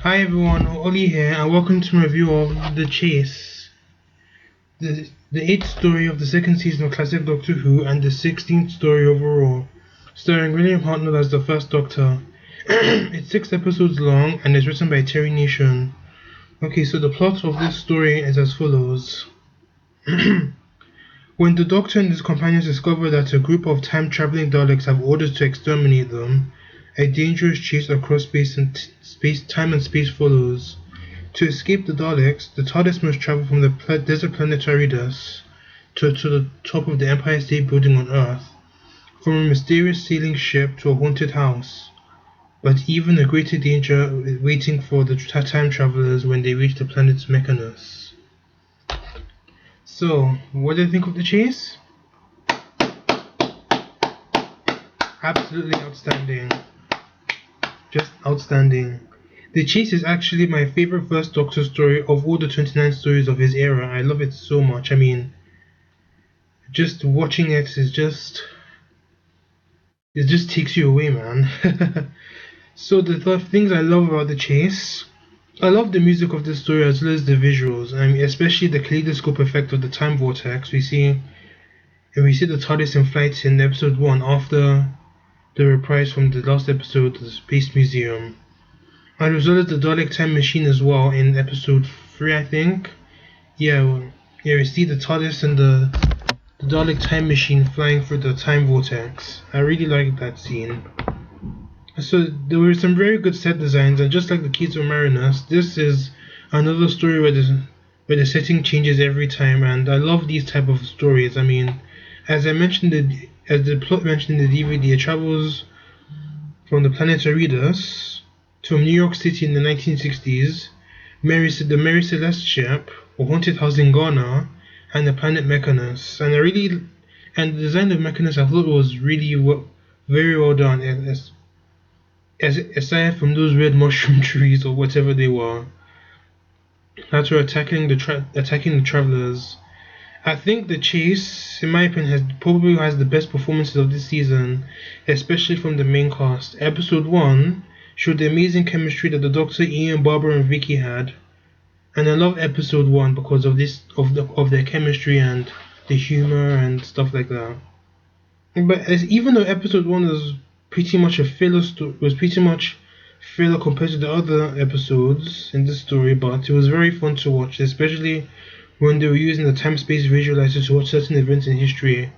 Hi everyone, Oli here, and welcome to my review of The Chase, the 8th story of the second season of classic Doctor Who, and the 16th story overall, starring William Hartnell as the first Doctor. It's 6 episodes long, and it's written by Terry Nation. Okay, so the plot of this story is as follows. When the Doctor and his companions discover that a group of time-traveling Daleks have orders to exterminate them, a dangerous chase across time and space follows. To escape the Daleks, the TARDIS must travel from the desert planet Aridas to the top of the Empire State Building on Earth, from a mysterious sailing ship to a haunted house. But even a greater danger is waiting for the time travelers when they reach the planet's Mechanus. So, what do you think of the chase? Absolutely outstanding. Just outstanding. The Chase is actually my favorite first Doctor story of all the 29 stories of his era. I love it so much. I mean, just watching it it just takes you away, man. So the things I love about The Chase, I love the music of this story as well as the visuals. I mean, especially the kaleidoscope effect of the time vortex. We see the TARDIS in flight in episode 1 after the reprise from the last episode, the Space Museum. And as well as the Dalek time machine as well in episode 3, I think. Yeah, we see the TARDIS and the Dalek time machine flying through the time vortex. I really like that scene. So there were some very good set designs, and just like the Keys of Marinus, this is another story where the setting changes every time, and I love these type of stories. I mean, as the plot mentioned in the DVD, it travels from the planet Aridas to New York City in the 1960s, the Mary Celeste ship, a haunted house in Ghana, and the planet Mechanus. And the design of Mechanus I thought was really very well done, aside from those red mushroom trees or whatever they were that were attacking the travelers. I think The Chase, in my opinion, probably has the best performances of this season, especially from the main cast. Episode 1 showed the amazing chemistry that the Doctor, Ian, Barbara, and Vicky had, and I love Episode 1 because of their chemistry and the humor and stuff like that. But even though Episode 1 was pretty much a filler compared to the other episodes in this story, but it was very fun to watch, especially when they were using the time-space visualizer to watch certain events in history.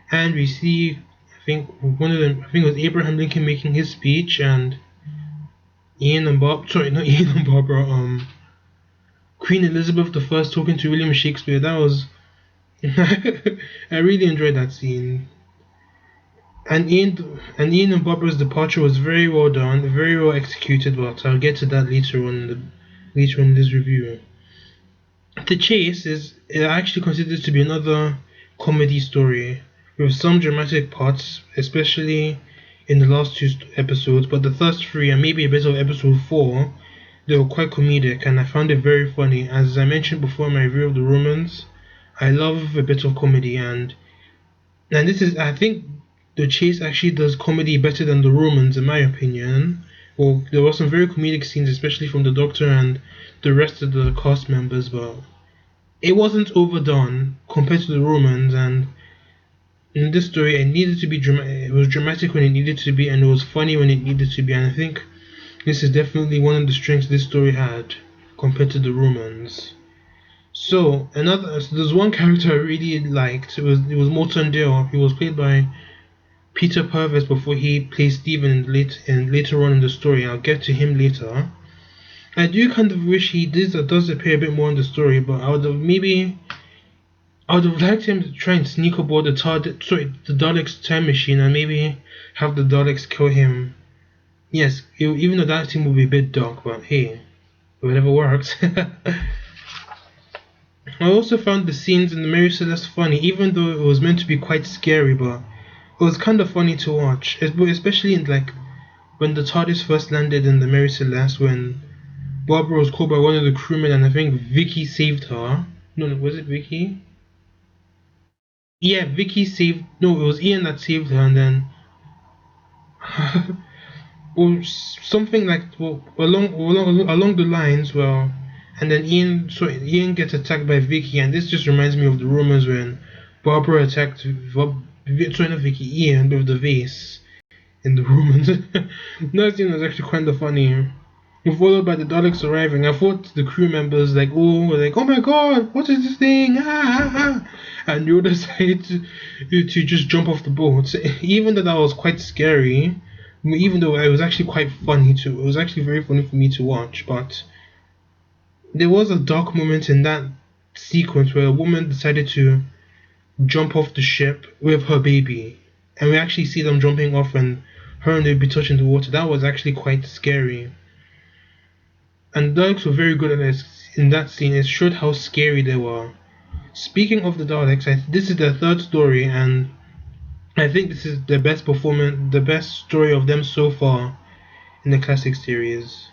And we see, I think it was Abraham Lincoln making his speech, and not Ian and Barbara, Queen Elizabeth I talking to William Shakespeare. That was, I really enjoyed that scene. And Ian and Barbara's departure was very well done, very well executed, but I'll get to that later on in this review. The Chase is actually considered to be another comedy story with some dramatic parts, especially in the last two episodes, but the first three and maybe a bit of episode 4, they were quite comedic, and I found it very funny. As I mentioned before in my review of the Romans, I love a bit of comedy, and this is, I think, The Chase actually does comedy better than the Romans, in my opinion. Well, there were some very comedic scenes, especially from the Doctor and the rest of the cast members, but it wasn't overdone compared to the Romans. And in this story, it needed to be dramatic. It was dramatic when it needed to be, and it was funny when it needed to be. And I think this is definitely one of the strengths this story had compared to the Romans. So there's one character I really liked. It was Morton Dale. He was played by Peter Purves before he plays Stephen later on in the story. I'll get to him later. I do kind of wish he does appear a bit more in the story, but I would have liked him to try and sneak aboard the Dalek's time machine and maybe have the Daleks kill him. Yes, even though that scene would be a bit dark, but hey, whatever works. I also found the scenes in the Mary Celeste funny, even though it was meant to be quite scary, but it was kind of funny to watch, especially in when the TARDIS first landed in the Mary Celeste, when Barbara was called by one of the crewmen, and I think Vicky saved her. No, was it Vicky? Yeah, Vicky saved. No, it was Ian that saved her, and then or something like, well, along the lines, well, and then Ian gets attacked by Vicky, and this just reminds me of the rumors when Barbara attacked sorry, not Vicky, Ian with the vase in the rumors. That scene was actually kind of funny. Followed by the Daleks arriving, I thought the crew members were like, oh my god, what is this thing? And you decided to just jump off the boat. Even though that was quite scary, even though it was actually quite funny too. It was actually very funny for me to watch, but there was a dark moment in that sequence where a woman decided to jump off the ship with her baby, and we actually see them jumping off and her and the baby touching the water. That was actually quite scary. And the Daleks were very good at this in that scene. It showed how scary they were. Speaking of the Daleks, this is their third story, and I think this is the best performance, the best story of them so far in the classic series.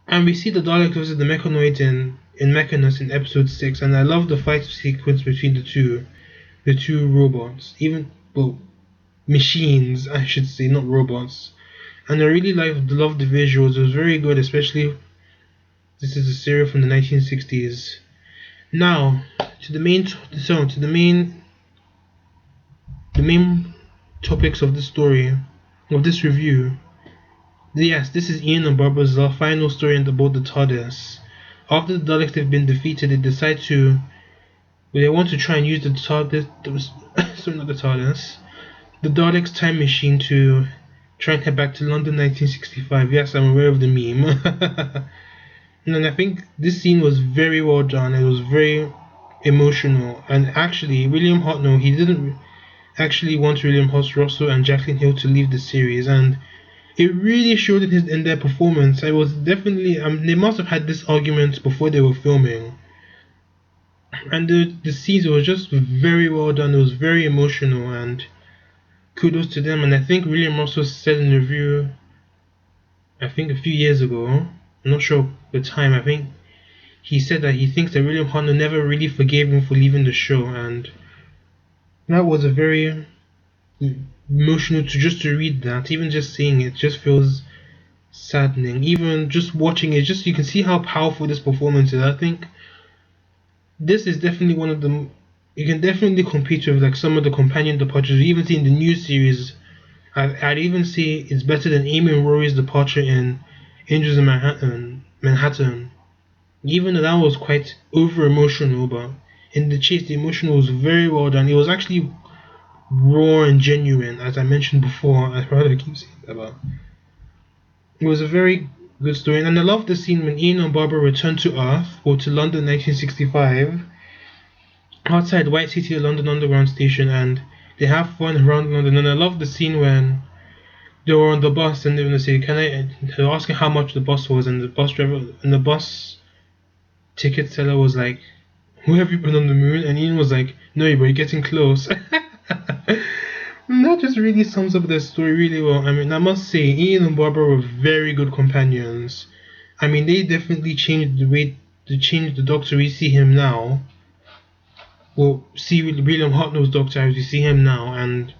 And we see the Daleks versus the Mechanoids in Mechanus in episode 6, and I love the fight sequence between the two robots, machines, I should say, not robots. And I really loved the visuals. It was very good, especially this is a serial from the 1960s. Now to the main topics of the story of this review. Yes, this is Ian and Barbara's final story about the TARDIS. After the Daleks have been defeated, they want to try and use the TARDIS. Sorry, not the TARDIS. The Daleks time machine to try and head back to London 1965. Yes, I'm aware of the meme. And I think this scene was very well done. It was very emotional. And actually, William Hartnell, he didn't actually want William Hoss Russell and Jacqueline Hill to leave the series, and it really showed in their performance. It was definitely they must have had this argument before they were filming. And the scenes were just very well done. It was very emotional, and kudos to them. And I think William Russell said in a review, I think a few years ago, I'm not sure the time, I think he said that he thinks that William Hartnell never really forgave him for leaving the show, and that was a very emotional to read that. Even just seeing it just feels saddening. Even just watching it, just you can see how powerful this performance is. I think this is definitely one of them. You can definitely compete with some of the companion departures we even see in the new series. I'd even say it's better than Amy and Rory's departure in Angels in Manhattan. Even though that was quite over emotional, but in the chase the emotion was very well done. It was actually raw and genuine, as I mentioned before. I probably keep saying that, but it was a very good story. And I love the scene when Ian and Barbara return to Earth, or to London 1965, outside White City London Underground station, and they have fun around London. And I love the scene when they were on the bus and they were going to say, they were asking how much the bus was, and the bus ticket seller was like, who have you been on the moon? And Ian was like, no, but you're getting close. That just really sums up the story really well. I mean, I must say, Ian and Barbara were very good companions. I mean, they definitely changed the Doctor we see him now. Well, see William Hartnell's Doctor as we see him now, and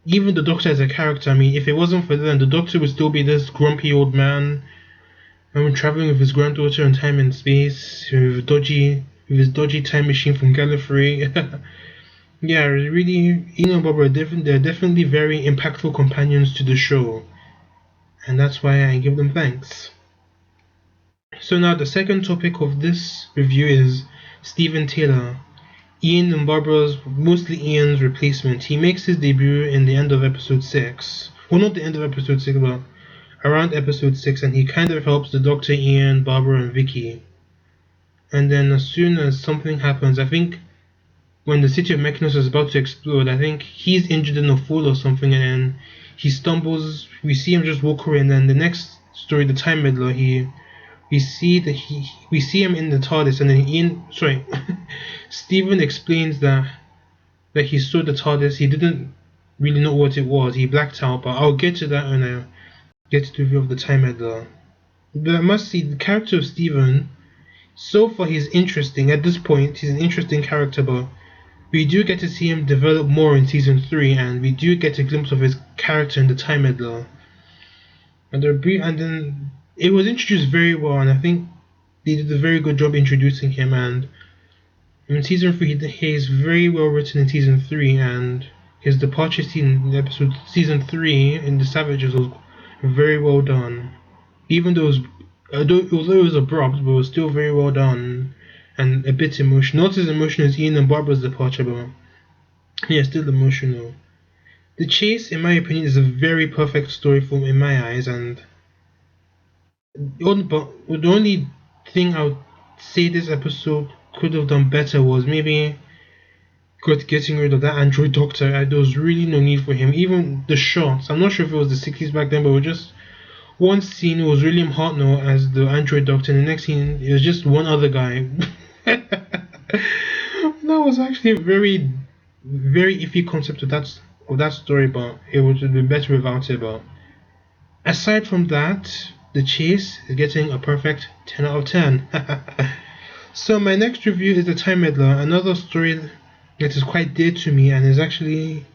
even the Doctor as a character. I mean, if it wasn't for them, the Doctor would still be this grumpy old man, traveling with his granddaughter in time and space, with his dodgy time machine from Gallifrey. Yeah, really, Ian and Bob they're definitely very impactful companions to the show, and that's why I give them thanks. So now the second topic of this review is Stephen Taylor, Ian and Barbara's, mostly Ian's replacement. He makes his debut in the end of episode 6. Well, not the end of episode 6, but around episode 6, and he kind of helps the Doctor, Ian, Barbara, and Vicky. And then as soon as something happens, I think when the city of Mechanus is about to explode, I think he's injured in a fall or something, and then he stumbles. We see him just walk away, and then the next story, the Time Meddler, we see him in the TARDIS, and then Stephen explains that he saw the TARDIS. He didn't really know what it was. He blacked out, but I'll get to that when I get to the review of the Time Meddler. But I must say, the character of Stephen, so far he's interesting. At this point, he's an interesting character, but we do get to see him develop more in season 3, and we do get a glimpse of his character in the Time Meddler. and and then it was introduced very well, and I think they did a very good job introducing him. And in season three, he is very well written in season three, and his departure scene in episode season three in the Savages was very well done. Even though although it was abrupt, but it was still very well done and a bit emotional. Not as emotional as Ian and Barbara's departure, but yeah, still emotional. The Chase, in my opinion, is a very perfect story form in my eyes, and the only thing I would say this episode could have done better was maybe getting rid of that android doctor. There was really no need for him. Even the shots, I'm not sure if it was the 60s back then, but it was just one scene was William Hartnell as the android doctor, and the next scene it was just one other guy. That was actually a very iffy concept of that story, but it would have been better without it. But aside from that, The Chase is getting a perfect 10 out of 10. So my next review is The Time Meddler, another story that is quite dear to me, and is actually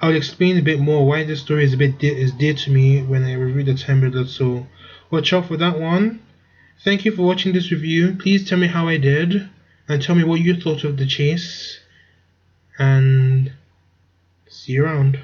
I'll explain a bit more why this story is dear to me when I review The Time Meddler. So watch out for that one. Thank you for watching this review. Please tell me how I did, and tell me what you thought of The Chase, and see you around.